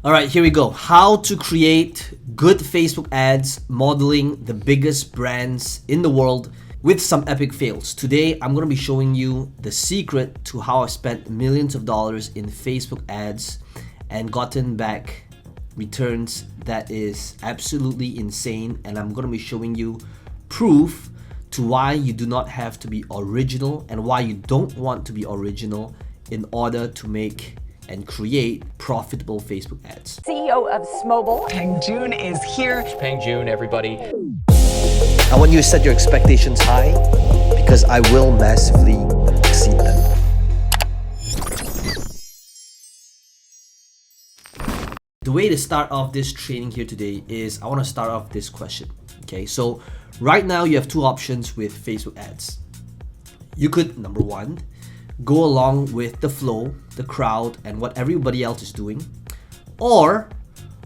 All right, here we go. How to create good Facebook ads modeling the biggest brands in the world with some epic fails. Today, I'm going to be showing you the secret to how I spent millions of dollars in Facebook ads and gotten back returns that is absolutely insane. And I'm going to be showing you proof to why you do not have to be original and why you don't want to be original in order to make and create profitable Facebook ads. CEO of SumoMe, Peng Joon is here. Peng Joon, everybody. I want you to set your expectations high because I will massively exceed them. The way to start off this training here today is I want to start off this question. Okay, so right now you have two options with Facebook ads. You could, number one, go along with the flow, the crowd, and what everybody else is doing. Or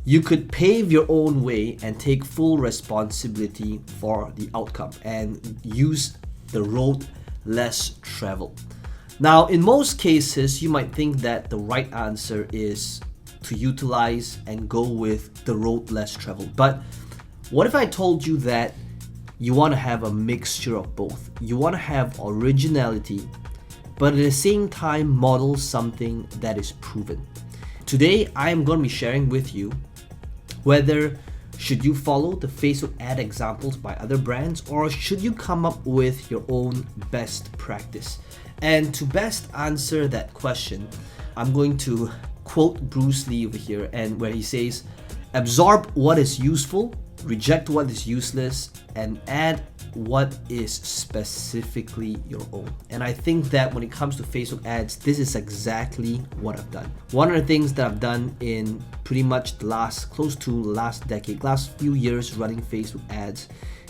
you could pave your own way and take full responsibility for the outcome and use the road less traveled. Now, in most cases, you might think that the right answer is to utilize and go with the road less traveled. But what if I told you that you want to have a mixture of both? You want to have originality, but at the same time model something that is proven. Today, I am going to be sharing with you whether should you follow the Facebook ad examples by other brands or should you come up with your own best practice. And to best answer that question, I'm going to quote Bruce Lee over here, and where he says, absorb what is useful, reject what is useless, and add what is specifically your own. And I think that when it comes to Facebook ads, this is exactly what I've done. One of the things that I've done in pretty much the last few years running Facebook ads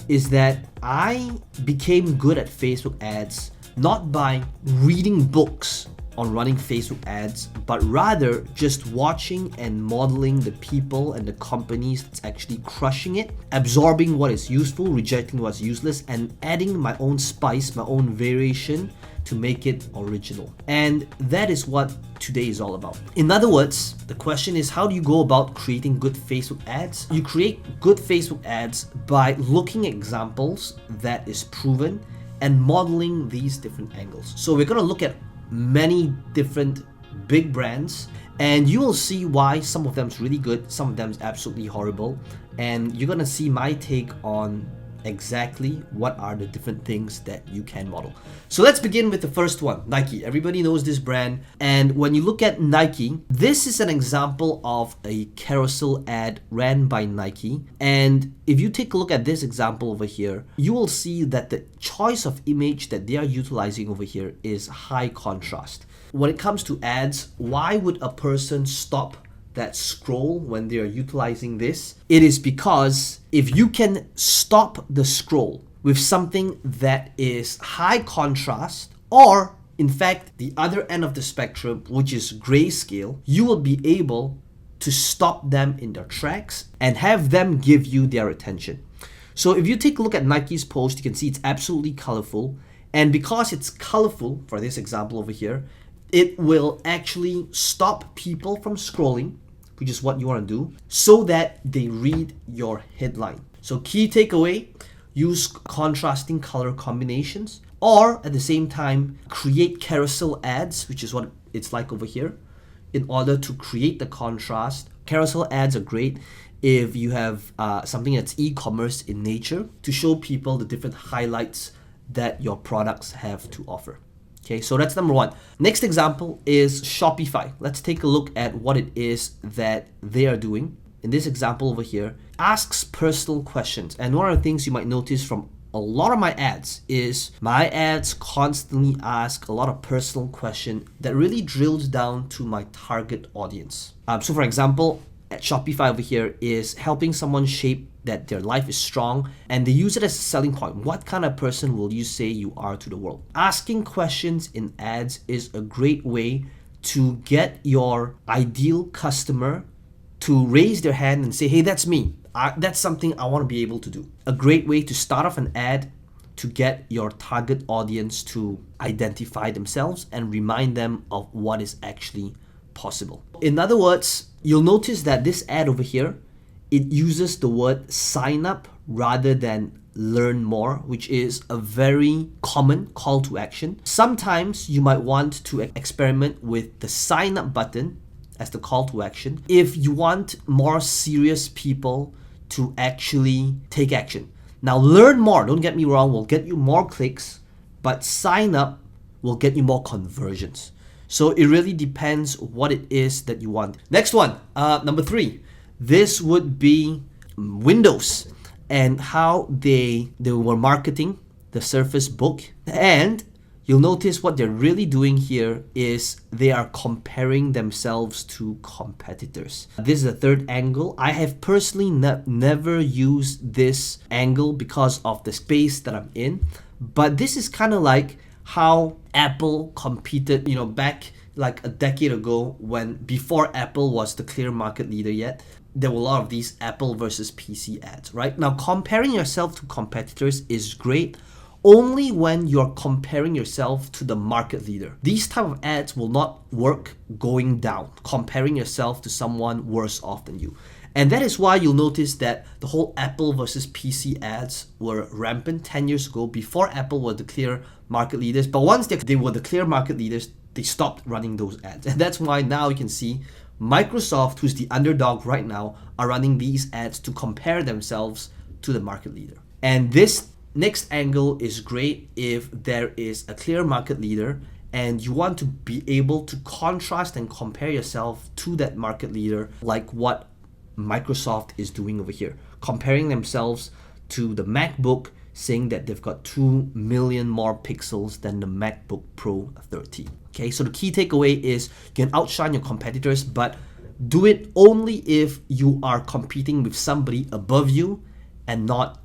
is that I became good at Facebook ads not by reading books on running Facebook ads, but rather just watching and modeling the people and the companies that's actually crushing it, absorbing what is useful, rejecting what's useless, and adding my own spice, my own variation to make it original. And that is what today is all about. In other words, the question is, how do you go about creating good Facebook ads? You create good Facebook ads by looking at examples that is proven and modeling these different angles. So we're gonna look at many different big brands, and you will see why some of them is really good, some of them is absolutely horrible, and you're gonna see my take on exactly what are the different things that you can model. So let's begin with the first one, Nike. Everybody knows this brand, and when you look at Nike, this is an example of a carousel ad ran by Nike. And if you take a look at this example over here, you will see that the choice of image that they are utilizing over here is high contrast. When it comes to ads, why would a person stop that scroll when they are utilizing this? It is because if you can stop the scroll with something that is high contrast, or in fact the other end of the spectrum, which is grayscale, you will be able to stop them in their tracks and have them give you their attention. So if you take a look at Nike's post, you can see it's absolutely colorful, and because it's colorful, for this example over here, it will actually stop people from scrolling, which is what you want to do, so that they read your headline. So key takeaway, use contrasting color combinations, or at the same time, create carousel ads, which is what it's like over here, in order to create the contrast. Carousel ads are great if you have something that's e-commerce in nature to show people the different highlights that your products have to offer. Okay, so that's number one. Next example is Shopify. Let's take a look at what it is that they are doing. In this example over here, asks personal questions. And one of the things you might notice from a lot of my ads is my ads constantly ask a lot of personal questions that really drills down to my target audience. So for example, at Shopify over here is helping someone shape that their life is strong, and they use it as a selling point. What kind of person will you say you are to the world? Asking questions in ads is a great way to get your ideal customer to raise their hand and say, hey, that's me. That's something I want to be able to do. A great way to start off an ad to get your target audience to identify themselves and remind them of what is actually possible. In other words, you'll notice that this ad over here, it uses the word sign up rather than learn more, which is a very common call to action. Sometimes you might want to experiment with the sign up button as the call to action if you want more serious people to actually take action. Now, learn more, don't get me wrong, will get you more clicks, but sign up will get you more conversions. So it really depends what it is that you want. Next one, number 3. This would be Windows and how they were marketing the Surface Book. And you'll notice what they're really doing here is they are comparing themselves to competitors. This is the third angle. I have personally never used this angle because of the space that I'm in, but this is kind of like how Apple competed, back like a decade ago, when before Apple was the clear market leader yet. There were a lot of these Apple versus PC ads, right? Now, comparing yourself to competitors is great only when you're comparing yourself to the market leader. These type of ads will not work going down, comparing yourself to someone worse off than you. And that is why you'll notice that the whole Apple versus PC ads were rampant 10 years ago, before Apple were the clear market leaders. But once they were the clear market leaders, they stopped running those ads. And that's why now you can see Microsoft, who's the underdog right now, are running these ads to compare themselves to the market leader. And this next angle is great if there is a clear market leader and you want to be able to contrast and compare yourself to that market leader, like what Microsoft is doing over here, comparing themselves to the MacBook, saying that they've got 2 million more pixels than the MacBook Pro 13. Okay, so the key takeaway is you can outshine your competitors, but do it only if you are competing with somebody above you and not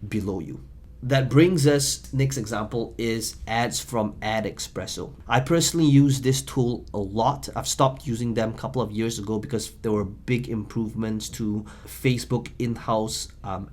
below you. That brings us, next example is ads from Expresso. I personally use this tool a lot. I've stopped using them a couple of years ago because there were big improvements to Facebook in-house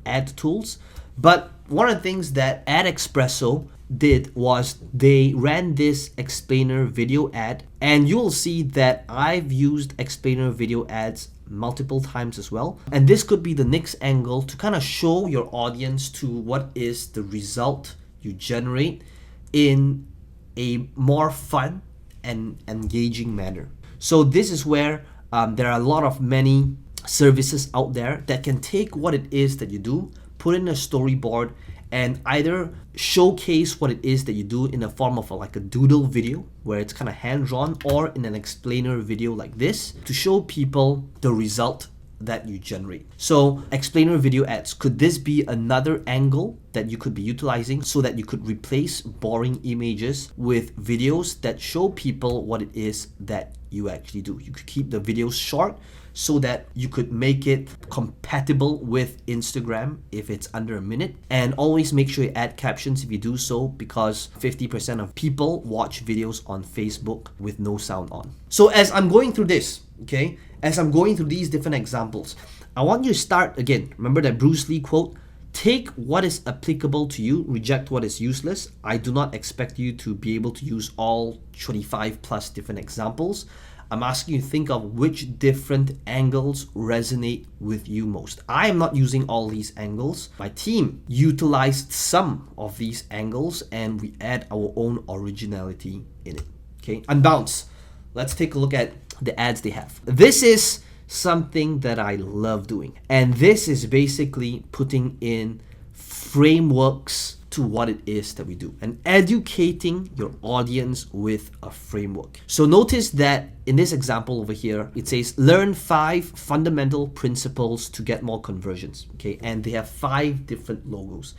ad tools. But one of the things that Expresso did was they ran this explainer video ad, and you'll see that I've used explainer video ads multiple times as well. And this could be the next angle to kind of show your audience to what is the result you generate in a more fun and engaging manner. So this is where there are a lot of many services out there that can take what it is that you do, put in a storyboard, and either showcase what it is that you do in the form of like a doodle video where it's kind of hand-drawn, or in an explainer video like this to show people the result that you generate. So explainer video ads, could this be another angle that you could be utilizing so that you could replace boring images with videos that show people what it is that you actually do? You could keep the videos short so that you could make it compatible with Instagram if it's under a minute, and always make sure you add captions if you do so, because 50% of people watch videos on Facebook with no sound on. So as I'm going through this, okay, as I'm going through these different examples, I want you to start again. Remember that Bruce Lee quote, take what is applicable to you, reject what is useless. I do not expect you to be able to use all 25 plus different examples. I'm asking you to think of which different angles resonate with you most. I am not using all these angles. My team utilized some of these angles and we add our own originality in it. Okay, Unbounce. Let's take a look at the ads they have. This is something that I love doing. And this is basically putting in frameworks to what it is that we do and educating your audience with a framework. So notice that in this example over here, it says learn 5 fundamental principles to get more conversions. Okay, and they have 5 different logos.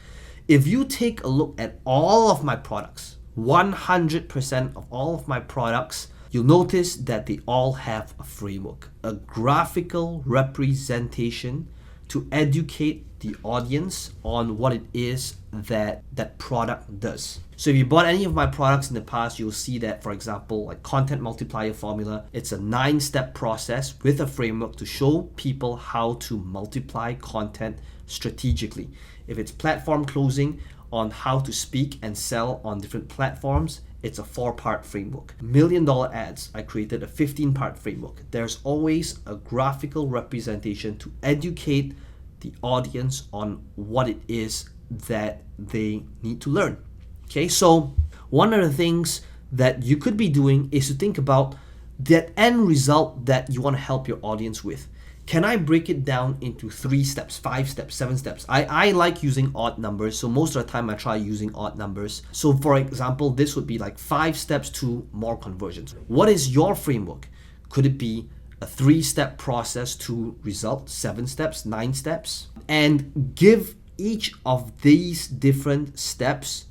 If you take a look at all of my products, 100% of all of my products, you'll notice that they all have a framework, a graphical representation to educate the audience on what it is that that product does. So if you bought any of my products in the past, you'll see that, for example, like content multiplier formula, it's a 9-step process with a framework to show people how to multiply content strategically. If it's platform closing, on how to speak and sell on different platforms. It's a 4-part framework. $1 Million Ads, I created a 15-part framework. There's always a graphical representation to educate the audience on what it is that they need to learn. Okay, so one of the things that you could be doing is to think about that end result that you want to help your audience with. Can I break it down into 3 steps, 5 steps, 7 steps? I like using odd numbers, so most of the time I try using odd numbers. So for example, this would be like 5 steps to more conversions. What is your framework? Could it be a 3-step process to result, 7 steps, 9 steps? And give each of these different steps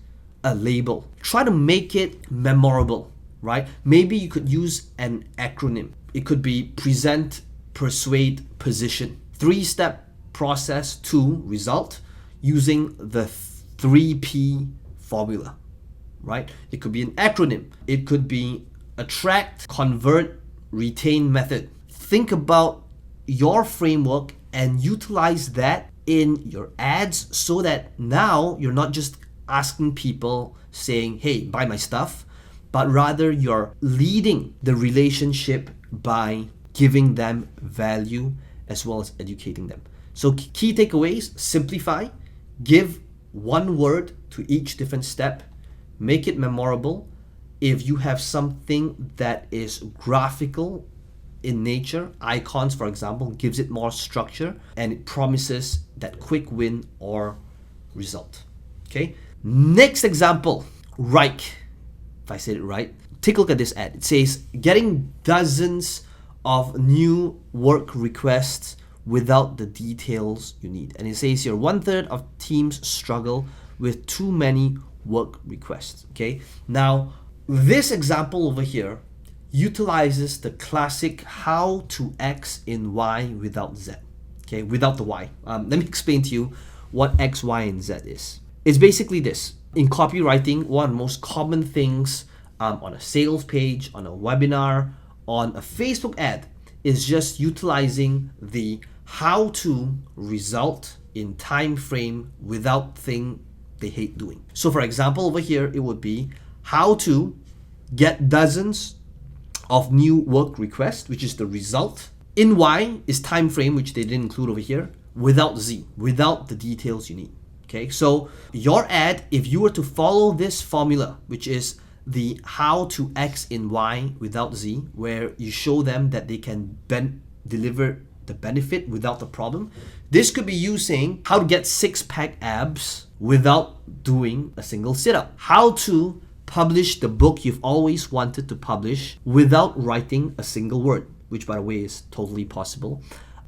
a label. Try to make it memorable, right? Maybe you could use an acronym. It could be present, persuade, position. 3-step process to result using the 3P formula, right? It could be an acronym. It could be attract, convert, retain method. Think about your framework and utilize that in your ads so that now you're not just asking people saying, hey, buy my stuff, but rather you're leading the relationship by giving them value as well as educating them. So key takeaways: simplify, give one word to each different step, make it memorable. If you have something that is graphical in nature, icons for example, gives it more structure and it promises that quick win or result. Okay, next example, Reich. If I said it right, take a look at this ad. It says getting dozens of new work requests without the details you need. And it says here 1/3 of teams struggle with too many work requests. Okay, now this example over here utilizes the classic how to X in Y without Z. Okay, without the Y. Let me explain to you what X, Y, and Z is. It's basically this. In copywriting, one of the most common things on a sales page, on a webinar, on a Facebook ad is just utilizing the how to result in time frame without thing they hate doing. So for example, over here, it would be how to get dozens of new work requests, which is the result. In Y is time frame, which they didn't include over here, without Z, without the details you need. Okay, so your ad, if you were to follow this formula, which is the how to X in Y without Z, where you show them that they can deliver the benefit without the problem. This could be you saying how to get 6-pack abs without doing a single sit-up. How to publish the book you've always wanted to publish without writing a single word, which by the way is totally possible.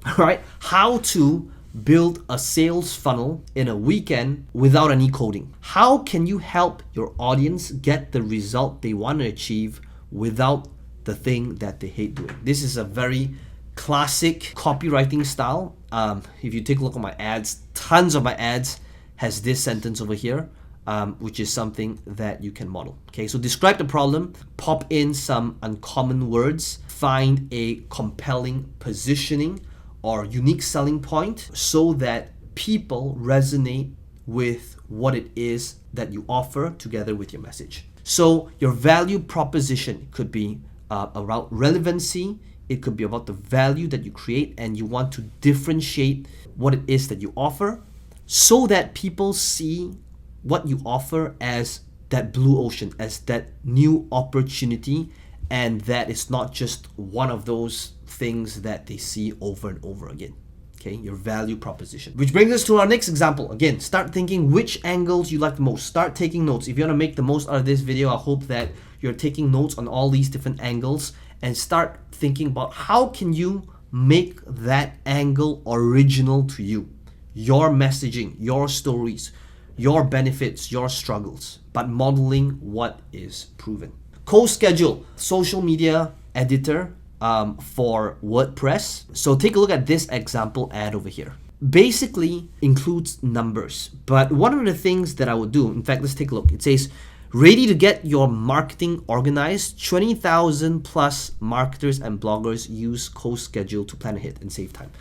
All right, how to build a sales funnel in a weekend without any coding. How can you help your audience get the result they want to achieve without the thing that they hate doing? This is a very classic copywriting style. If you take a look at my ads, tons of my ads has this sentence over here, which is something that you can model. Okay, so describe the problem, pop in some uncommon words, find a compelling positioning or unique selling point so that people resonate with what it is that you offer together with your message. So your value proposition could be around relevancy. It could be about the value that you create, and you want to differentiate what it is that you offer so that people see what you offer as that blue ocean, as that new opportunity, and that it's not just one of those things that they see over and over again. Okay, your value proposition. Which brings us to our next example. Again, start thinking which angles you like the most. Start taking notes. If you want to make the most out of this video, I hope that you're taking notes on all these different angles and start thinking about how can you make that angle original to you. Your messaging, your stories, your benefits, your struggles, but modeling what is proven. Co-schedule, social media editor for WordPress. So take a look at this example ad over here. Basically includes numbers, but one of the things that I would do, in fact, let's take a look. It says, ready to get your marketing organized, 20,000 plus marketers and bloggers use co-schedule to plan ahead and save time.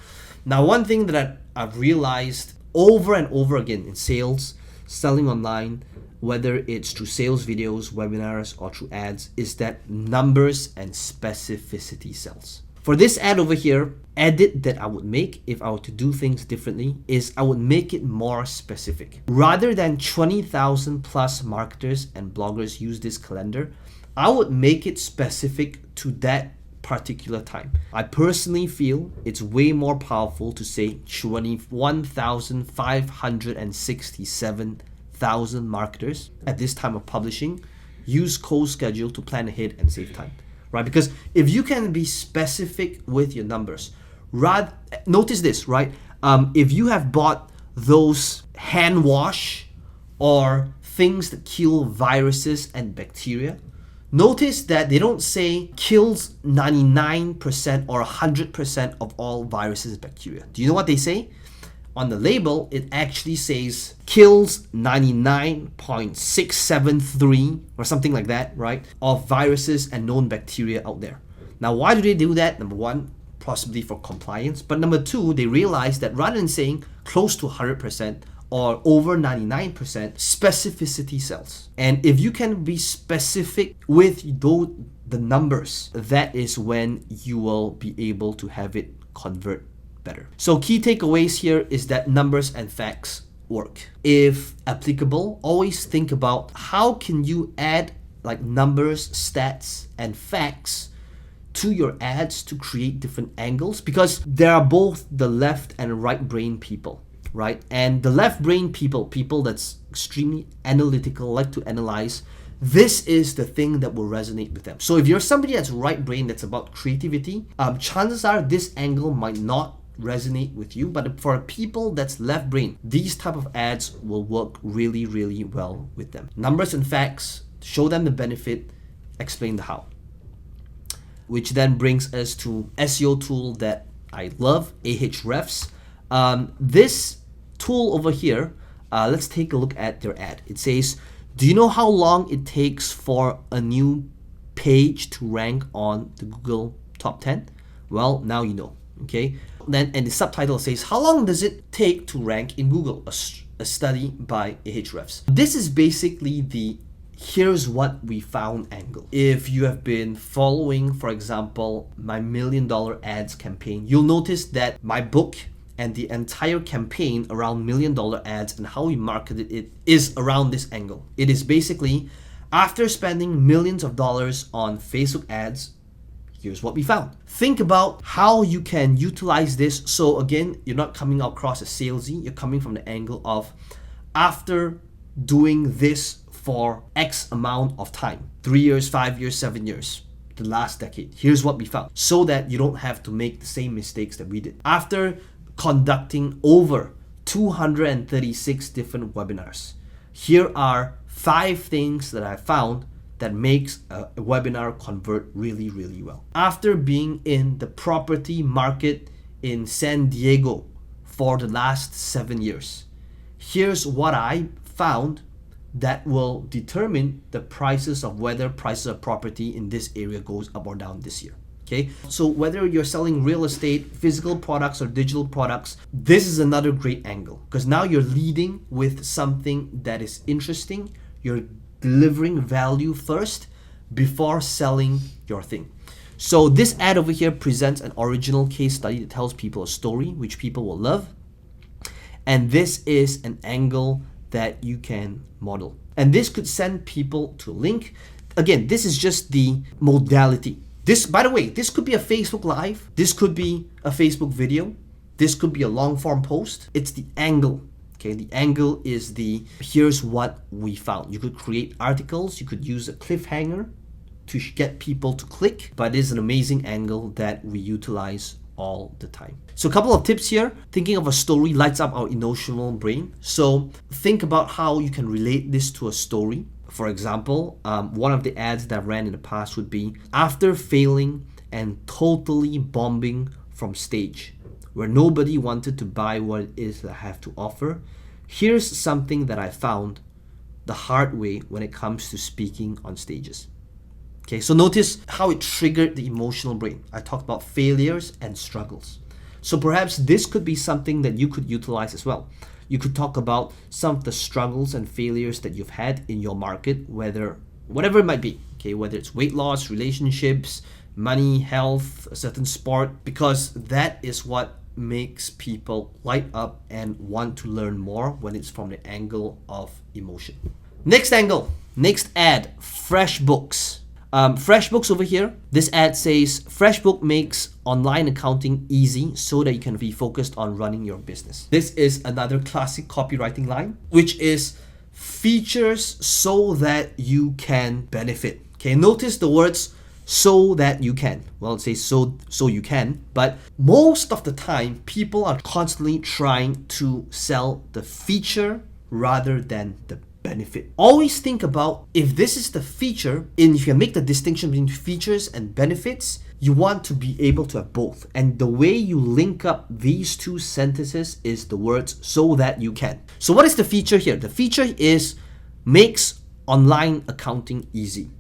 Now, one thing that I've realized over and over again in sales, selling online, whether it's through sales videos, webinars, or through ads, is that numbers and specificity sells. For this ad over here, edit that I would make if I were to do things differently is I would make it more specific. Rather than 20,000 plus marketers and bloggers use this calendar, I would make it specific to that particular time. I personally feel it's way more powerful to say 21,567,000 marketers at this time of publishing use co-schedule to plan ahead and save time, right? Because if you can be specific with your numbers, notice this, right? If you have bought those hand wash or things that kill viruses and bacteria, notice that they don't say kills 99% or 100% of all viruses and bacteria. Do you know what they say? On the label, it actually says kills 99.673 or something like that, right, of viruses and known bacteria out there. Now, why do they do that? Number one, possibly for compliance. But number two, they realize that rather than saying close to 100%, or over 99%, specificity sells. And if you can be specific with the numbers, that is when you will be able to have it convert better. So key takeaways here is that numbers and facts work. If applicable, always think about how can you add like numbers, stats, and facts to your ads to create different angles, because there are both the left and right brain people, right? And the left brain people that's extremely analytical, like to analyze, this is the thing that will resonate with them. So if you're somebody that's right brain, that's about creativity, chances are this angle might not resonate with you. But for people that's left brain, these type of ads will work really, really well with them. Numbers and facts, show them the benefit, explain the how. Which then brings us to SEO tool that I love, Ahrefs. This tool over here, let's take a look at their ad. It says, do you know how long it takes for a new page to rank on the Google top 10? Well, now you know, okay? Then, and the subtitle says, how long does it take to rank in Google? A study by Ahrefs. This is basically the here's what we found angle. If you have been following, for example, my $1 million ads campaign, you'll notice that my book and the entire campaign around $1 million ads and how we marketed it is around this angle. It is basically, after spending millions of dollars on Facebook ads, here's what we found. Think about how you can utilize this. So again, you're not coming across as salesy, you're coming from the angle of after doing this for X amount of time, 3 years, 5 years, 7 years, the last decade. Here's what we found, so that you don't have to make the same mistakes that we did. After conducting over 236 different webinars, here are 5 things that I found that makes a webinar convert really, really well. After being in the property market in San Diego for the last 7 years, here's what I found that will determine the prices of whether prices of property in this area goes up or down this year. Okay, so whether you're selling real estate, physical products, or digital products, this is another great angle, because now you're leading with something that is interesting. You're delivering value first before selling your thing. So this ad over here presents an original case study that tells people a story which people will love, and this is an angle that you can model. And this could send people to a link. Again, this is just the modality. This, by the way, this could be a Facebook Live. This could be a Facebook video. This could be a long form post. It's the angle. Okay, the angle is the here's what we found. You could create articles. You could use a cliffhanger to get people to click, but it is an amazing angle that we utilize all the time. So a couple of tips here. Thinking of a story lights up our emotional brain. So think about how you can relate this to a story. For example, one of the ads that I ran in the past would be, after failing and totally bombing from stage, where nobody wanted to buy what it is that I have to offer, here's something that I found the hard way when it comes to speaking on stages. Okay, so notice how it triggered the emotional brain. I talked about failures and struggles. So perhaps this could be something that you could utilize as well. You could talk about some of the struggles and failures that you've had in your market, whatever it might be, okay, whether it's weight loss, relationships, money, health, a certain sport, because that is what makes people light up and want to learn more when it's from the angle of emotion. Next angle, next ad, FreshBooks. FreshBooks over here, this ad says FreshBook makes online accounting easy so that you can be focused on running your business. This is another classic copywriting line, which is features so that you can benefit. Okay, notice the words so that you can. Well, it says so you can, but most of the time people are constantly trying to sell the feature rather than the benefit. Always think about if this is the feature, and if you can make the distinction between features and benefits, you want to be able to have both. And the way you link up these two sentences is the words so that you can. So what is the feature here? The feature is makes online accounting easy.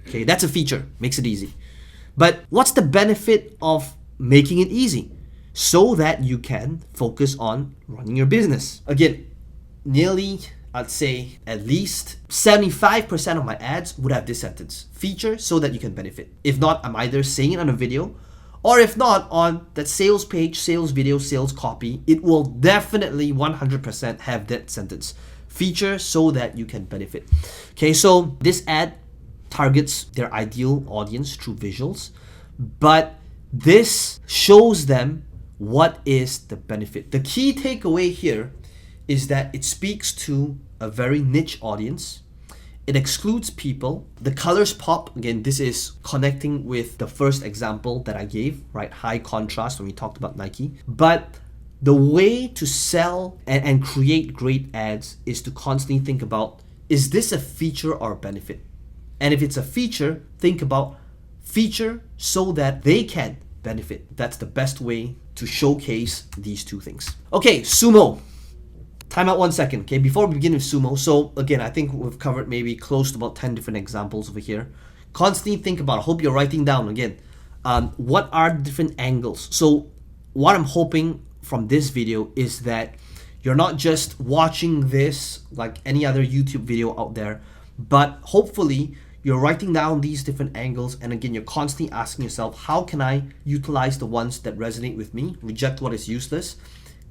Okay, that's a feature, makes it easy. But what's the benefit of making it easy? So that you can focus on running your business. Again, nearly, I'd say at least 75% of my ads would have this sentence, feature so that you can benefit. If not, I'm either saying it on a video, or if not on that sales page, sales video, sales copy, it will definitely 100% have that sentence, feature so that you can benefit. Okay, so this ad targets their ideal audience through visuals, but this shows them what is the benefit. The key takeaway here is that it speaks to a very niche audience. It excludes people. The colors pop. Again, this is connecting with the first example that I gave, right? High contrast when we talked about Nike. But the way to sell and create great ads is to constantly think about, is this a feature or a benefit? And if it's a feature, think about feature so that they can benefit. That's the best way to showcase these two things. Okay, Sumo. Time out 1 second, okay, before we begin with Sumo. So again, I think we've covered maybe close to about 10 different examples over here. Constantly think about, I hope you're writing down again, what are the different angles? So what I'm hoping from this video is that you're not just watching this like any other YouTube video out there, but hopefully you're writing down these different angles, and again, you're constantly asking yourself, how can I utilize the ones that resonate with me, reject what is useless,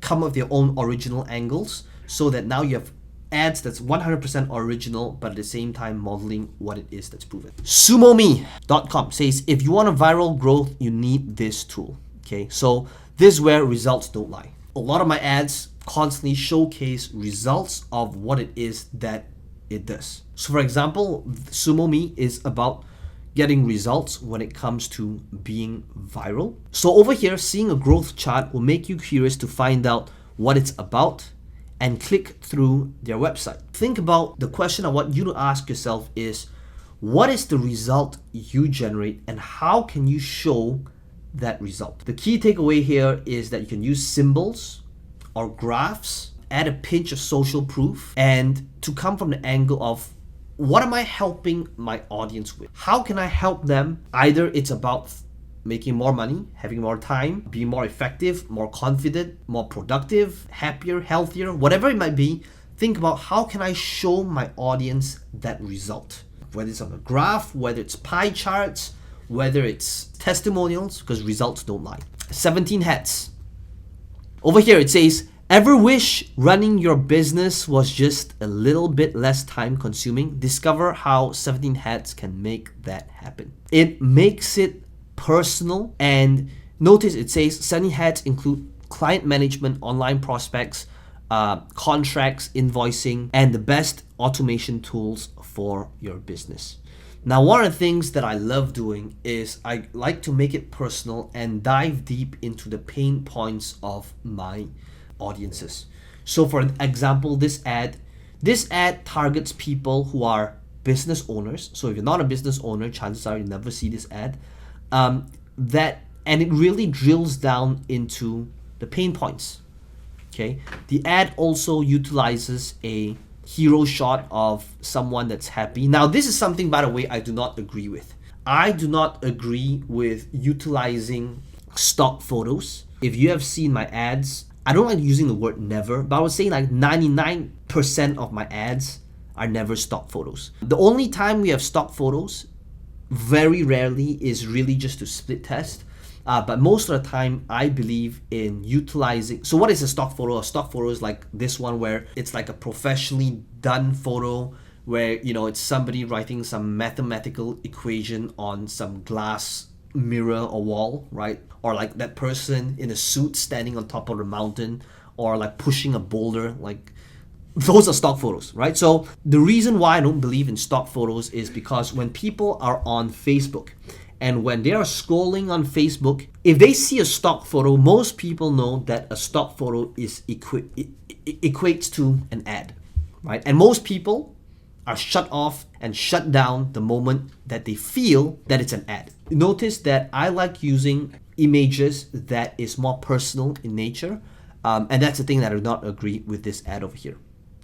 come up with your own original angles, so that now you have ads that's 100% original, but at the same time modeling what it is that's proven. SumoMe.com says, if you want a viral growth, you need this tool. Okay, so this is where results don't lie. A lot of my ads constantly showcase results of what it is that it does. So for example, SumoMe is about getting results when it comes to being viral. So over here, seeing a growth chart will make you curious to find out what it's about and click through their website. Think about the question I want you to ask yourself is, what is the result you generate and how can you show that result? The key takeaway here is that you can use symbols or graphs, add a pinch of social proof, and to come from the angle of, what am I helping my audience with? How can I help them? Either it's about making more money, having more time, being more effective, more confident, more productive, happier, healthier, whatever it might be. Think about, how can I show my audience that result? Whether it's on a graph, whether it's pie charts, whether it's testimonials, because results don't lie. 17 hats. Over here it says, ever wish running your business was just a little bit less time consuming? Discover how 17 hats can make that happen. It makes it personal, and notice it says 17 hats include client management, online prospects, contracts, invoicing, and the best automation tools for your business. Now, one of the things that I love doing is I like to make it personal and dive deep into the pain points of my audiences. So for example, this ad targets people who are business owners. So if you're not a business owner, chances are you never see this ad. And it really drills down into the pain points. Okay. The ad also utilizes a hero shot of someone that's happy. Now, this is something, by the way, I do not agree with. I do not agree with utilizing stock photos if you have seen my ads, I don't like using the word never, but I would say like 99% of my ads are never stock photos. The only time we have stock photos, very rarely, is really just to split test. But most of the time, I believe in utilizing. So what is a stock photo? A stock photo is like this one where it's like a professionally done photo where, you know, it's somebody writing some mathematical equation on some glass mirror or wall, right? Or like that person in a suit standing on top of a mountain, or like pushing a boulder. Like, those are stock photos, right? So the reason why I don't believe in stock photos is because when people are on Facebook and when they are scrolling on Facebook, if they see a stock photo, most people know that a stock photo is equates to an ad, right? And most people are shut off and shut down the moment that they feel that it's an ad. Notice that I like using images that is more personal in nature, and that's the thing that I do not agree with this ad over here.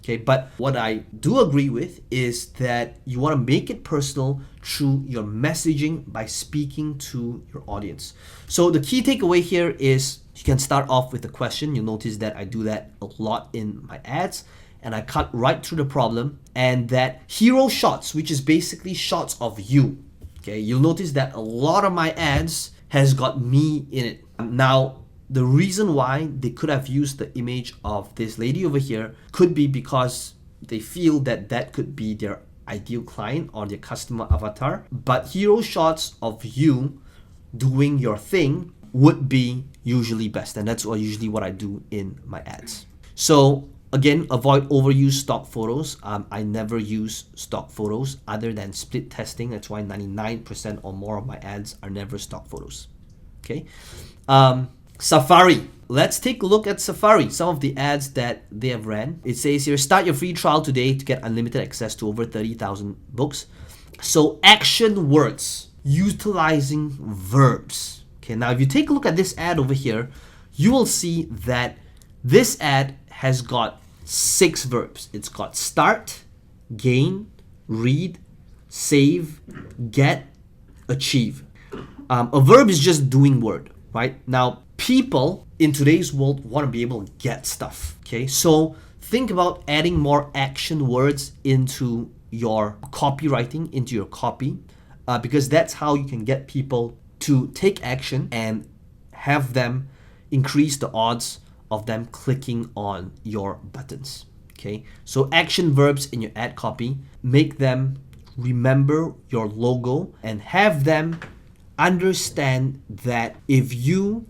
Okay, but what I do agree with is that you want to make it personal through your messaging by speaking to your audience. So the key takeaway here is you can start off with a question. You'll notice that I do that a lot in my ads, and I cut right through the problem. And that hero shots, which is basically shots of you. Okay, you'll notice that a lot of my ads has got me in it. Now, the reason why they could have used the image of this lady over here could be because they feel that that could be their ideal client or their customer avatar. But hero shots of you doing your thing would be usually best. And that's usually what I do in my ads. So again, avoid overuse stock photos. I never use stock photos other than split testing. That's why 99% or more of my ads are never stock photos. Okay. Safari. Let's take a look at Safari, some of the ads that they have ran. It says here, start your free trial today to get unlimited access to over 30,000 books. So action words, utilizing verbs. Okay, now if you take a look at this ad over here, you will see that this ad has got 6 verbs. It's got start, gain, read, save, get, achieve. A verb is just doing word, right? Now, people in today's world want to be able to get stuff, okay? So think about adding more action words into your copywriting, into your copy, because that's how you can get people to take action and have them increase the odds of them clicking on your buttons, okay? So action verbs in your ad copy, make them remember your logo and have them understand that if you,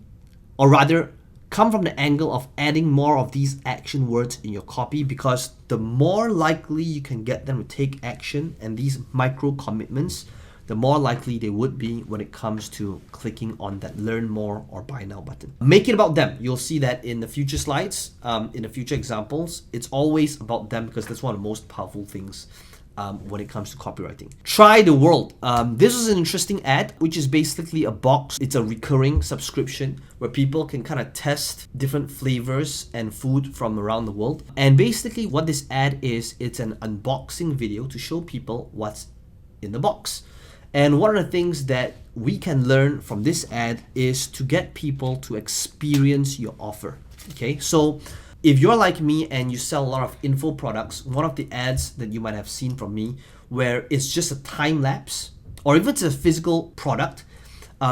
or rather come from the angle of adding more of these action words in your copy, because the more likely you can get them to take action and these micro commitments, the more likely they would be when it comes to clicking on that learn more or buy now button. Make it about them. You'll see that in the future slides, in the future examples, it's always about them because that's one of the most powerful things when it comes to copywriting. Try the world. This is an interesting ad, which is basically a box. It's a recurring subscription where people can kind of test different flavors and food from around the world. And basically what this ad is, it's an unboxing video to show people what's in the box. And one of the things that we can learn from this ad is to get people to experience your offer. Okay, so if you're like me and you sell a lot of info products, one of the ads that you might have seen from me where it's just a time lapse, or if it's a physical product,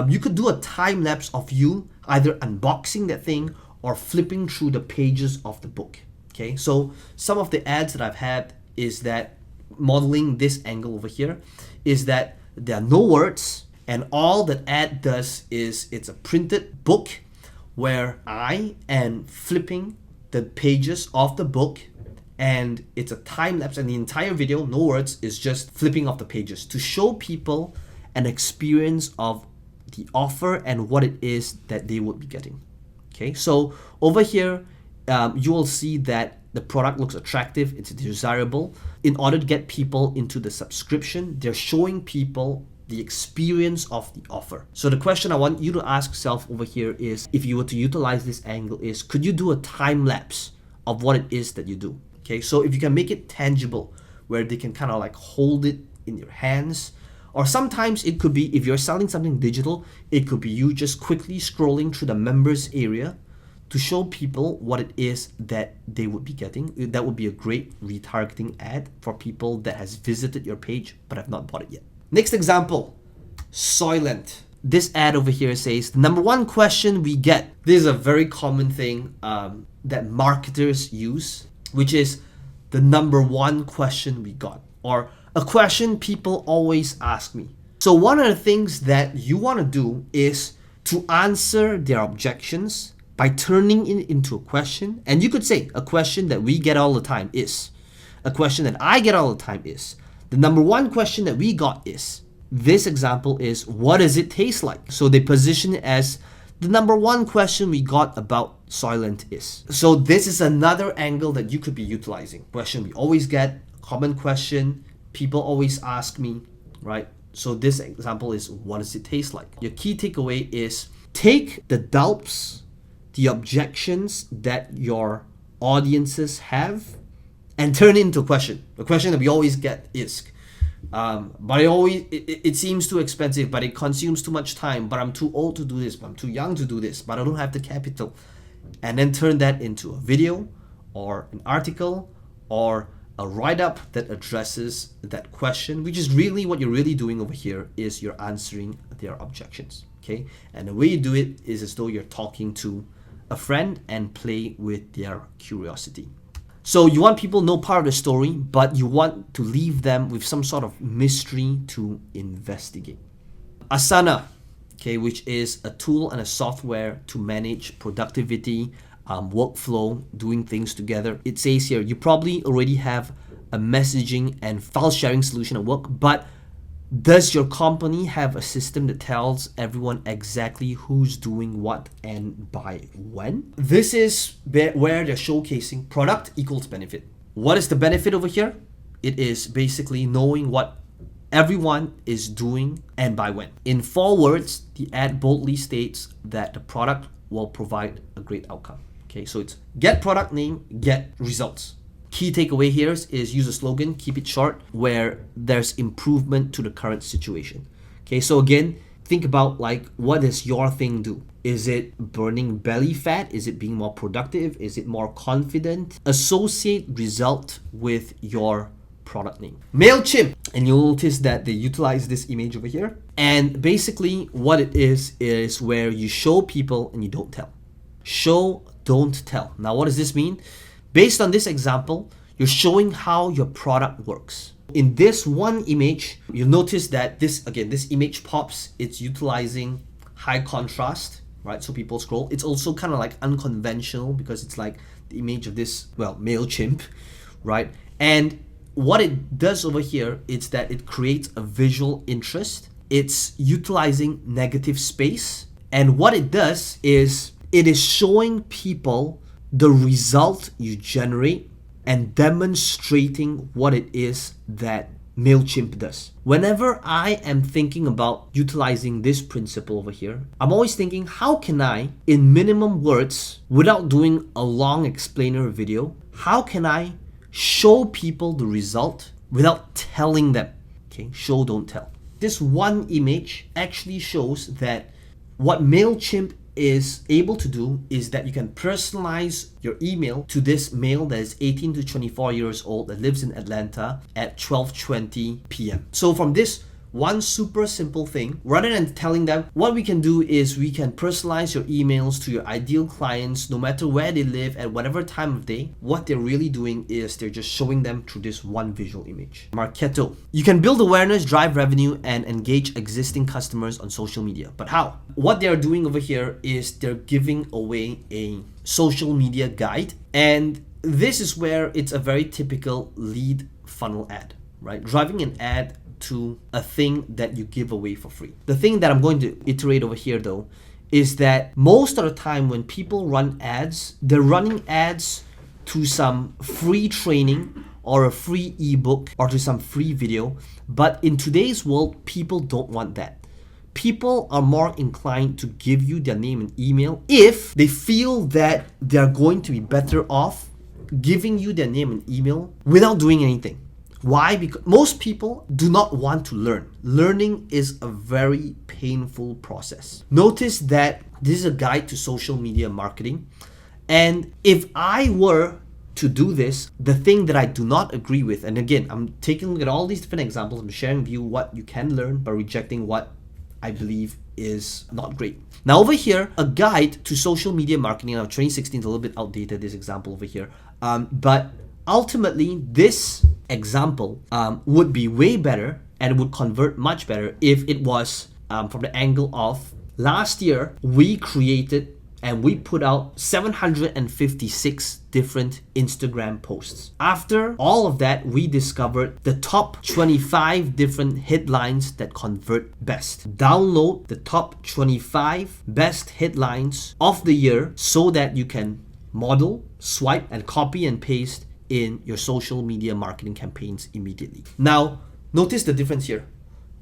you could do a time lapse of you either unboxing that thing or flipping through the pages of the book. Okay, so some of the ads that I've had is that modeling this angle over here is that there are no words, and all that ad does is it's a printed book where I am flipping the pages of the book, and it's a time lapse, and the entire video, no words, is just flipping off the pages to show people an experience of the offer and what it is that they would be getting. Okay, so over here, you will see that the product looks attractive, it's desirable. In order to get people into the subscription, they're showing people the experience of the offer. So the question I want you to ask yourself over here is, if you were to utilize this angle, is could you do a time lapse of what it is that you do? Okay, so if you can make it tangible, where they can kind of like hold it in your hands, Or sometimes it could be, if you're selling something digital, it could be you just quickly scrolling through the members area to show people what it is that they would be getting. That would be a great retargeting ad for people that has visited your page but have not bought it yet. Next example, Soylent. This ad over here says, the number one question we get. This is a very common thing that marketers use, which is the number one question we got, or a question people always ask me. So one of the things that you want to do is to answer their objections by turning it into a question. And you could say a question that we get all the time is, a question that I get all the time is, the number one question that we got is, this example is, what does it taste like? So they position it as the number one question we got about Soylent is. So this is another angle that you could be utilizing. Question we always get, common question, people always ask me, right? So this example is, what does it taste like? Your key takeaway is take the doubts, the objections that your audiences have, and turn it into a question. The question that we always get is, but it seems too expensive, but it consumes too much time, but I'm too old to do this, but I'm too young to do this, but I don't have the capital. And then turn that into a video or an article or a write-up that addresses that question, which is really what you're really doing over here, is you're answering their objections, okay? And the way you do it is as though you're talking to a friend and play with their curiosity. So you want people to know part of the story, but you want to leave them with some sort of mystery to investigate. Asana, okay, which is a tool and a software to manage productivity, workflow, doing things together. It says here, you probably already have a messaging and file sharing solution at work, but does your company have a system that tells everyone exactly who's doing what and by when? This is where they're showcasing product equals benefit. What is the benefit over here? It is basically knowing what everyone is doing and by when. In 4 words, the ad boldly states that the product will provide a great outcome. Okay, so it's get product name, get results. Key takeaway here is use a slogan, keep it short, where there's improvement to the current situation. Okay, so again, think about like, what does your thing do? Is it burning belly fat? Is it being more productive? Is it more confident? Associate result with your product name. MailChimp, and you'll notice that they utilize this image over here. And basically what it is where you show people and you don't tell. Show, don't tell. Now, what does this mean? Based on this example, you're showing how your product works. In this one image, you'll notice that this image pops, it's utilizing high contrast, right? So people scroll. It's also kind of like unconventional because it's like the image of this, MailChimp, right? And what it does over here is that it creates a visual interest. It's utilizing negative space. And what it does is it is showing people the result you generate and demonstrating what it is that MailChimp does. Whenever I am thinking about utilizing this principle over here, I'm always thinking, how can I, in minimum words, without doing a long explainer video, how can I show people the result without telling them? Okay, show, don't tell. This one image actually shows that what MailChimp is able to do is that you can personalize your email to this male that is 18 to 24 years old that lives in Atlanta at 12:20 p.m. So from this one super simple thing, rather than telling them, what we can do is we can personalize your emails to your ideal clients no matter where they live at whatever time of day. What they're really doing is they're just showing them through this one visual image. Marketo. You can build awareness, drive revenue, and engage existing customers on social media. But how? What they're doing over here is they're giving away a social media guide. And this is where it's a very typical lead funnel ad, right? Driving an ad to a thing that you give away for free. The thing that I'm going to iterate over here though is that most of the time when people run ads, they're running ads to some free training or a free ebook or to some free video. But in today's world, people don't want that. People are more inclined to give you their name and email if they feel that they're going to be better off giving you their name and email without doing anything. Why? Because most people do not want to learn. Learning is a very painful process. Notice that this is a guide to social media marketing. And if I were to do this, the thing that I do not agree with, and again, I'm taking a look at all these different examples, I'm sharing with you what you can learn, but rejecting what I believe is not great. Now over here, a guide to social media marketing. Now 2016 is a little bit outdated, this example over here. But ultimately, this example would be way better and it would convert much better if it was from the angle of last year, we created and we put out 756 different Instagram posts. After all of that, we discovered the top 25 different headlines that convert best. Download the top 25 best headlines of the year so that you can model, swipe, and copy and paste in your social media marketing campaigns immediately. Now, notice the difference here.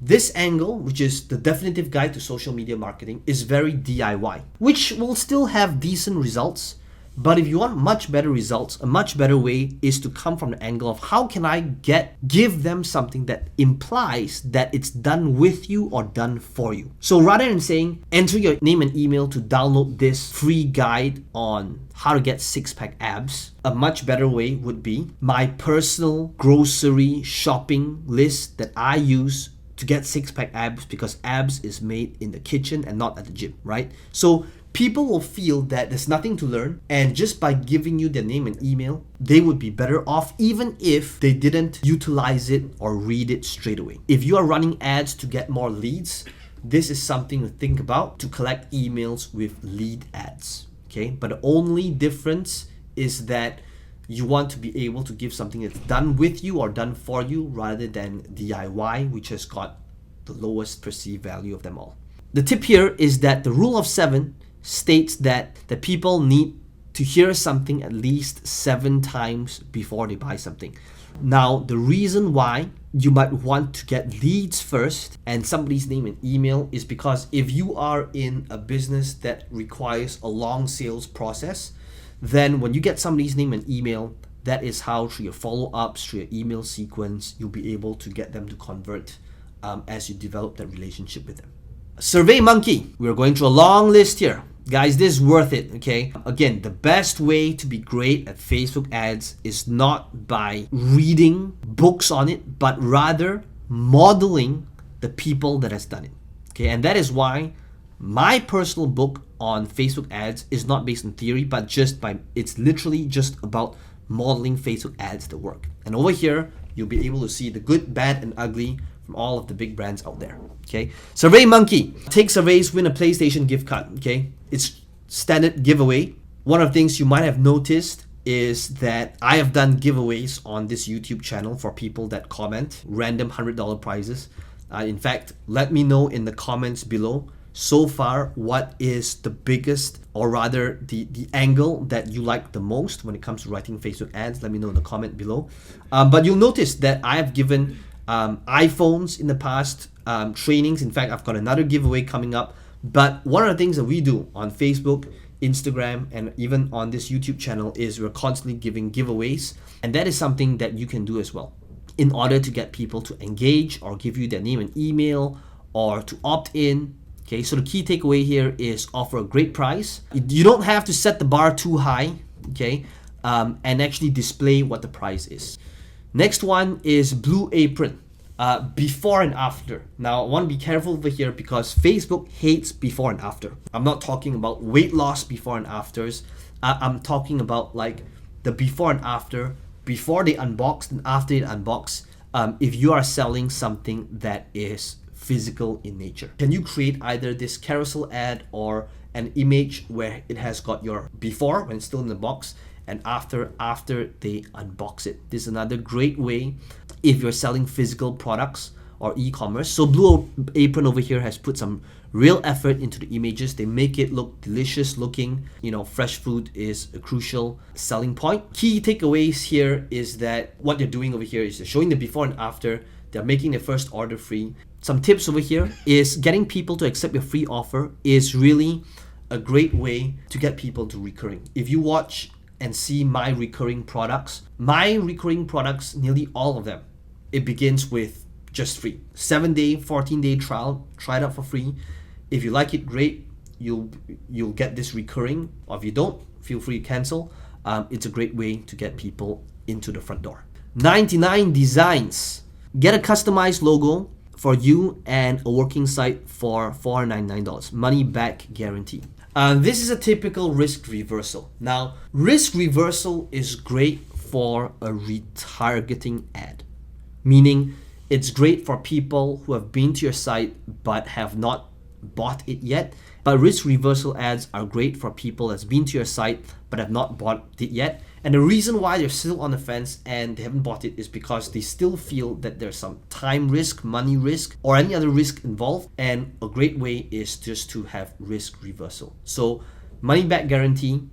This angle, which is the definitive guide to social media marketing, is very DIY, which will still have decent results. But if you want much better results, a much better way is to come from the angle of how can I give them something that implies that it's done with you or done for you. So rather than saying enter your name and email to download this free guide on how to get six-pack abs, a much better way would be my personal grocery shopping list that I use to get six-pack abs, because abs is made in the kitchen and not at the gym, right? So people will feel that there's nothing to learn, and just by giving you their name and email, they would be better off even if they didn't utilize it or read it straight away. If you are running ads to get more leads, this is something to think about, to collect emails with lead ads, okay? But the only difference is that you want to be able to give something that's done with you or done for you rather than DIY, which has got the lowest perceived value of them all. The tip here is that the rule of 7 states that the people need to hear something at least 7 times before they buy something. Now, the reason why you might want to get leads first and somebody's name and email is because if you are in a business that requires a long sales process, then when you get somebody's name and email, that is how through your follow-ups, through your email sequence, you'll be able to get them to convert as you develop that relationship with them. SurveyMonkey, we're going through a long list here. Guys, this is worth it, okay? Again, the best way to be great at Facebook ads is not by reading books on it, but rather modeling the people that has done it, okay? And that is why my personal book on Facebook ads is not based on theory, but it's literally just about modeling Facebook ads that work. And over here, you'll be able to see the good, bad, and ugly from all of the big brands out there, okay? SurveyMonkey, take surveys, win a PlayStation gift card, okay? It's standard giveaway. One of the things you might have noticed is that I have done giveaways on this YouTube channel for people that comment, random $100 prizes. In fact, let me know in the comments below so far what is the biggest, or rather the angle that you like the most when it comes to writing Facebook ads. Let me know in the comment below. But you'll notice that I have given iPhones in the past, trainings. In fact, I've got another giveaway coming up. But one of the things that we do on Facebook, Instagram, and even on this YouTube channel is we're constantly giving giveaways. And that is something that you can do as well in order to get people to engage or give you their name and email or to opt in. Okay, so the key takeaway here is offer a great price. You don't have to set the bar too high, okay, and actually display what the price is. Next one is Blue Apron, before and after. Now, I want to be careful over here because Facebook hates before and after. I'm not talking about weight loss before and afters. I'm talking about like the before and after, before they unbox and after they unbox. If you are selling something that is physical in nature, can you create either this carousel ad or an image where it has got your before when it's still in the box and after they unbox it? This is another great way if you're selling physical products or e-commerce. So Blue Apron over here has put some real effort into the images. They make it look delicious looking. You know, fresh food is a crucial selling point. Key takeaways here is that what they're doing over here is they're showing the before and after. They're making their first order free. Some tips over here is getting people to accept your free offer is really a great way to get people to recurring. If you watch and see my recurring products, nearly all of them it begins with just free. 7-day, 14-day trial, try it out for free. If you like it, great. You'll get this recurring, or if you don't, feel free to cancel. It's a great way to get people into the front door. 99 designs. Get a customized logo for you and a working site for $499. Money back guarantee. This is a typical risk reversal. Now, risk reversal is great for a retargeting ad, meaning it's great for people who have been to your site but have not bought it yet. But risk reversal ads are great for people that's been to your site but have not bought it yet. And the reason why they're still on the fence and they haven't bought it is because they still feel that there's some time risk, money risk, or any other risk involved. And a great way is just to have risk reversal. So money back guarantee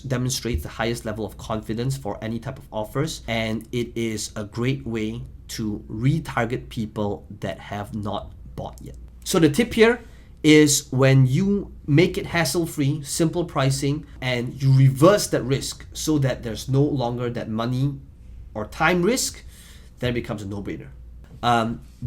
demonstrates the highest level of confidence for any type of offers, and it is a great way to retarget people that have not bought yet. So the tip here is when you make it hassle-free, simple pricing, and you reverse that risk so that there's no longer that money or time risk, then it becomes a no-brainer.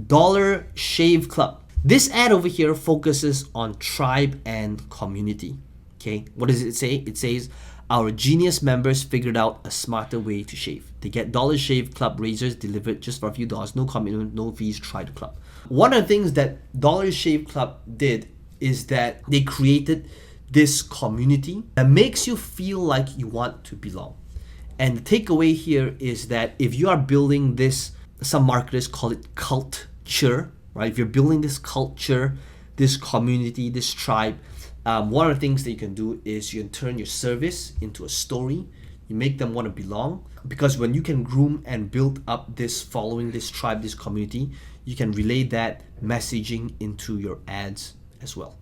Dollar Shave Club. This ad over here focuses on tribe and community. Okay, what does it say? It says, our genius members figured out a smarter way to shave. They get Dollar Shave Club razors delivered just for a few dollars, no commitment, no fees, try the club. One of the things that Dollar Shave Club did is that they created this community that makes you feel like you want to belong. And the takeaway here is that if you are building this, some marketers call it culture, right? If you're building this culture, this community, this tribe, one of the things that you can do is you can turn your service into a story. You make them want to belong, because when you can groom and build up this following, this tribe, this community, you can relay that messaging into your ads as well.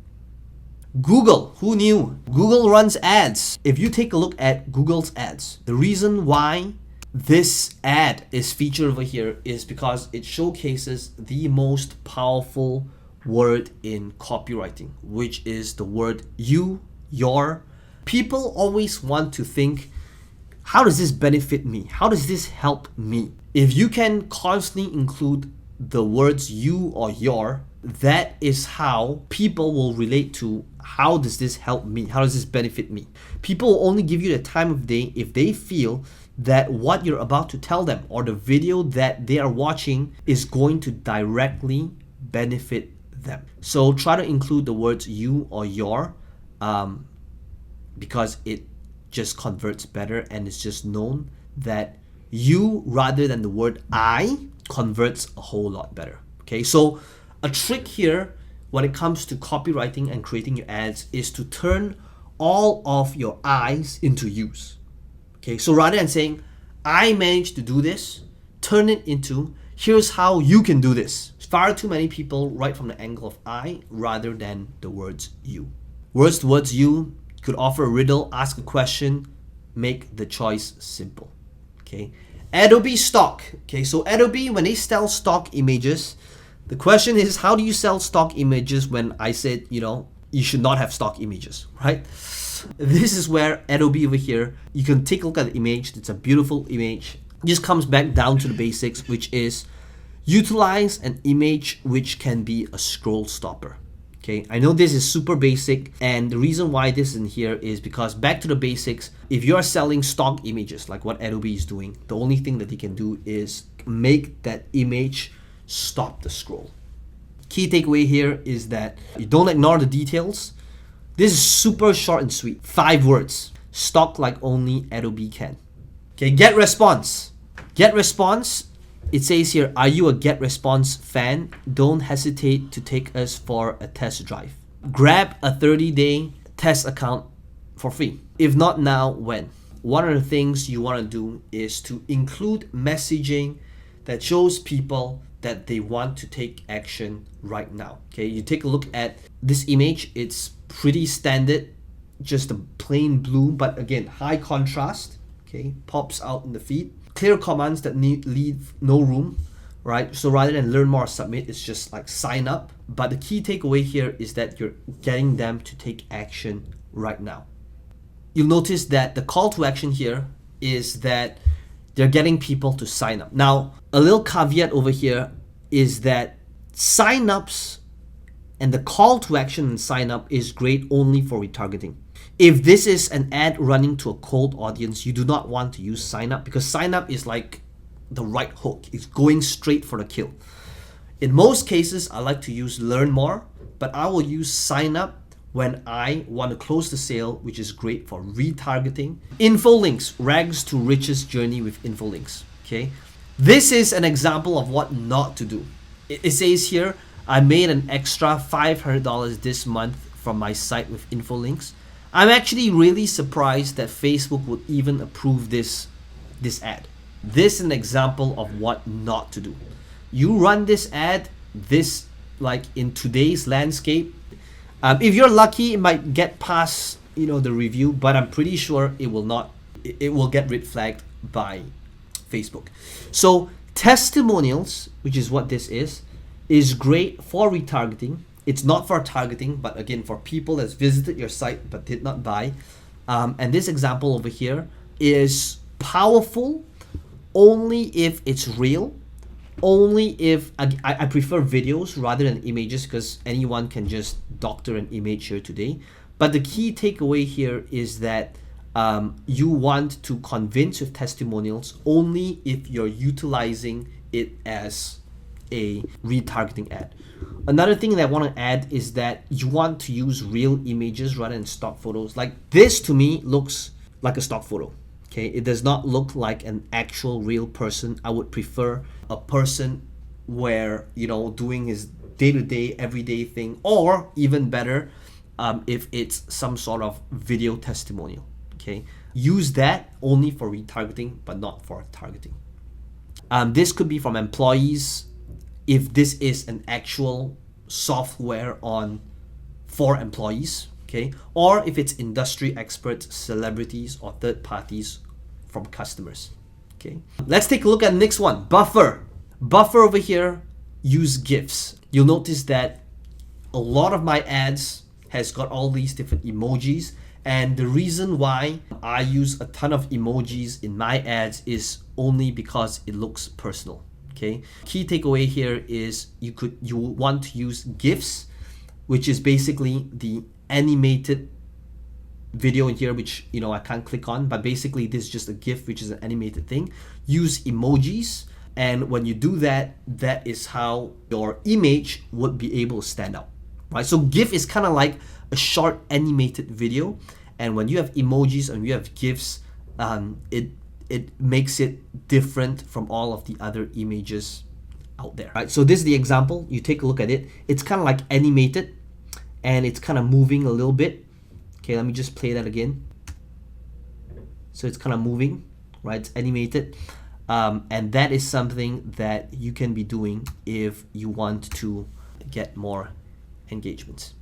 Google, who knew? Google runs ads. If you take a look at Google's ads, the reason why this ad is featured over here is because it showcases the most powerful word in copywriting, which is the word you, your. People always want to think, how does this benefit me? How does this help me? If you can constantly include the words you or your, that is how people will relate to, how does this help me? How does this benefit me? People will only give you the time of day if they feel that what you're about to tell them or the video that they are watching is going to directly benefit them. So try to include the words you or your, because it just converts better, and it's just known that you rather than the word I converts a whole lot better. Okay, so a trick here when it comes to copywriting and creating your ads is to turn all of your I's into U's. Okay, so rather than saying I managed to do this, turn it into here's how you can do this. Far too many people write from the angle of I rather than the words you. Words towards you could offer a riddle, ask a question, make the choice simple. Okay, Adobe stock. Okay, so Adobe, when they sell stock images, the question is, how do you sell stock images when I said, you should not have stock images, right? This is where Adobe over here, you can take a look at the image. It's a beautiful image. It just comes back down to the basics, which is utilize an image which can be a scroll stopper. Okay, I know this is super basic, and the reason why this is in here is because back to the basics, if you're selling stock images like what Adobe is doing, the only thing that they can do is make that image stop the scroll. Key takeaway here is that you don't ignore the details. This is super short and sweet. 5 words. Stock like only Adobe can. Okay, get response. Get response. It says here, are you a get response fan? Don't hesitate to take us for a test drive. Grab a 30-day test account for free. If not now, when? One of the things you want to do is to include messaging that shows people that they want to take action right now. Okay, you take a look at this image. It's pretty standard, just a plain blue, but again, high contrast. Okay, pops out in the feed. Clear commands that leave no room, right? So rather than learn more or submit, it's just like sign up. But the key takeaway here is that you're getting them to take action right now. You'll notice that the call to action here is that they're getting people to sign up. Now, a little caveat over here is that sign-ups and the call to action and sign up is great only for retargeting. If this is an ad running to a cold audience, you do not want to use sign up, because sign up is like the right hook. It's going straight for the kill. In most cases, I like to use learn more, but I will use sign up when I want to close the sale, which is great for retargeting. Info links, rags to riches journey with info links. Okay, this is an example of what not to do. It says here, I made an extra $500 this month from my site with info links. I'm actually really surprised that Facebook would even approve this ad. This is an example of what not to do. You run this ad, like in today's landscape, if you're lucky, it might get past the review, but I'm pretty sure it will not. It will get red flagged by Facebook. So testimonials, which is what this is great for retargeting. It's not for targeting, but again, for people that's visited your site but did not buy. And this example over here is powerful only if it's real, only if, I prefer videos rather than images, because anyone can just doctor an image here today. But the key takeaway here is that you want to convince with testimonials only if you're utilizing it as a retargeting ad. Another thing that I want to add is that you want to use real images rather than stock photos. Like this to me looks like a stock photo. Okay, it does not look like an actual real person. I would prefer a person where doing his day-to-day everyday thing, or even better, if it's some sort of video testimonial. Okay, use that only for retargeting but not for targeting. This could be from employees if this is an actual software for employees, okay, or if it's industry experts, celebrities, or third parties from customers. Okay, let's take a look at the next one. Buffer over here, use GIFs. You'll notice that a lot of my ads has got all these different emojis, and the reason why I use a ton of emojis in my ads is only because it looks personal. Okay, key takeaway here is you want to use GIFs, which is basically the animated video in here, which I can't click on, but basically this is just a GIF, which is an animated thing. Use emojis, and when you do that, that is how your image would be able to stand out, right? So GIF is kind of like a short animated video, and when you have emojis and you have GIFs, it makes it different from all of the other images out there, right? So this is the example. You take a look at it. It's kind of like animated, and it's kind of moving a little bit. Okay, let me just play that again. So it's kind of moving, right? It's animated. And that is something that you can be doing if you want to get more engagements.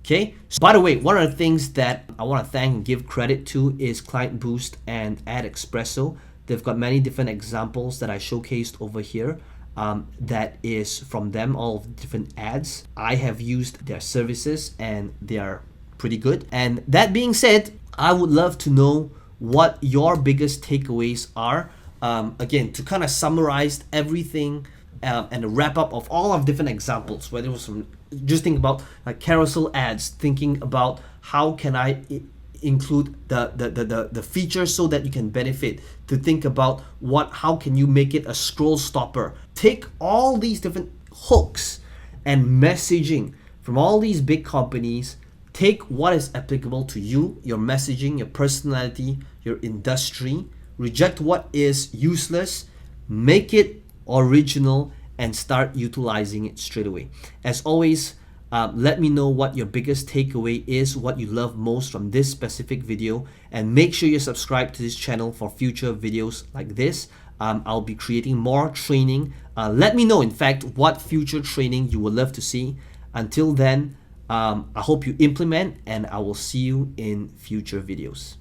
Okay, so by the way, one of the things that I want to thank and give credit to is Client Boost and Ad Expresso. They've got many different examples that I showcased over here. That is from them, all of the different ads. I have used their services and they are pretty good. And that being said, I would love to know what your biggest takeaways are. Again, to kind of summarize everything and a wrap up of all of different examples, whether it was from just think about like carousel ads, thinking about how can I include the features so that you can benefit, to think about how can you make it a scroll stopper. Take all these different hooks and messaging from all these big companies, take what is applicable to you, your messaging, your personality, your industry, reject what is useless, make it original, and start utilizing it straight away. As always, let me know what your biggest takeaway is, what you love most from this specific video, and make sure you're subscribed to this channel for future videos like this. I'll be creating more training. Let me know, in fact, what future training you would love to see. Until then, I hope you implement, and I will see you in future videos.